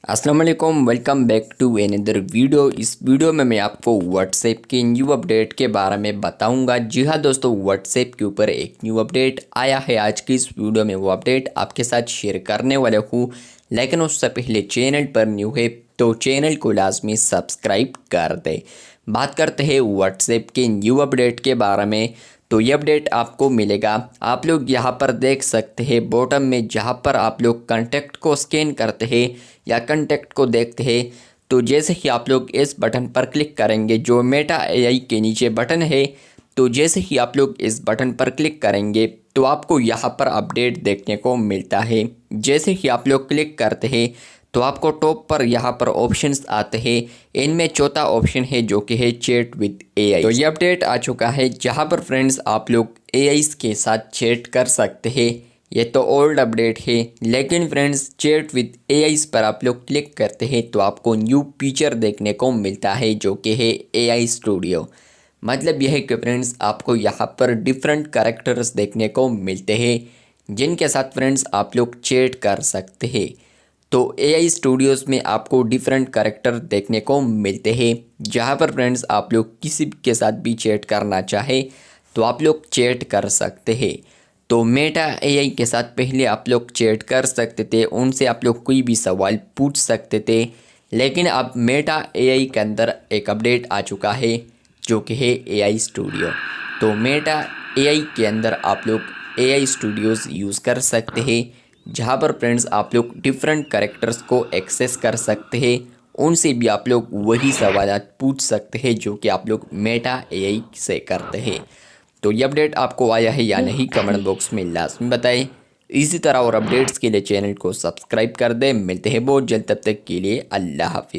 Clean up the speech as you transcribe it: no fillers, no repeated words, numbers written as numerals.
अस्सलाम वालेकुम, welcome back to another video. इस वीडियो में मैं आपको व्हाट्सएप की न्यू अपडेट के बारे में बताऊंगा। जी हाँ दोस्तों, व्हाट्सएप के ऊपर एक न्यू अपडेट आया है। आज की इस वीडियो में वो अपडेट आपके साथ शेयर करने वाला हूँ, लेकिन उससे पहले चैनल पर न्यू है तो चैनल को लाजमी सब्सक्राइब कर दे। बात करते हैं व्हाट्सएप के न्यू अपडेट के बारे में। तो ये अपडेट आपको मिलेगा, आप लोग यहाँ पर देख सकते हैं बॉटम में, जहाँ पर आप लोग कॉन्टैक्ट को स्कैन करते हैं या कॉन्टैक्ट को देखते हैं, तो जैसे ही आप लोग इस बटन पर क्लिक करेंगे जो मेटा एआई के नीचे बटन है, तो जैसे ही आप लोग इस बटन पर क्लिक करेंगे तो आपको यहाँ पर अपडेट देखने को मिलता है। जैसे ही आप लोग क्लिक करते हैं तो आपको टॉप पर यहाँ पर ऑप्शंस आते हैं। इनमें चौथा ऑप्शन है जो कि है चैट विद एआई। तो ये अपडेट आ चुका है जहाँ पर फ्रेंड्स आप लोग एआई के साथ चैट कर सकते हैं। ये तो ओल्ड अपडेट है, लेकिन फ्रेंड्स चैट विद एआई पर आप लोग क्लिक करते हैं तो आपको न्यू फीचर देखने को मिलता है जो कि है एआई स्टूडियो। मतलब यह है कि फ्रेंड्स आपको यहाँ पर डिफरेंट कैरेक्टर्स देखने को मिलते हैं जिनके साथ फ्रेंड्स आप लोग चैट कर सकते हैं। तो एआई स्टूडियोज़ में आपको डिफरेंट कैरेक्टर देखने को मिलते हैं, जहाँ पर फ्रेंड्स आप लोग किसी के साथ भी चैट करना चाहे तो आप लोग चैट कर सकते हैं। तो मेटा एआई के साथ पहले आप लोग चैट कर सकते थे, उनसे आप लोग कोई भी सवाल पूछ सकते थे, लेकिन अब मेटा एआई के अंदर एक अपडेट आ चुका है जो कि है एआई स्टूडियो। तो मेटा एआई के अंदर आप लोग एआई स्टूडियोज़ यूज़ कर सकते हैं, जहाँ पर फ्रेंड्स आप लोग डिफरेंट कैरेक्टर्स को एक्सेस कर सकते हैं, उनसे भी आप लोग वही सवाल पूछ सकते हैं जो कि आप लोग मेटा एआई से करते हैं। तो ये अपडेट आपको आया है या नहीं, कमेंट बॉक्स में लाजमी बताएं। इसी तरह और अपडेट्स के लिए चैनल को सब्सक्राइब कर दें। मिलते हैं बहुत जल्द, तब तक के लिए अल्लाह हाफिज़।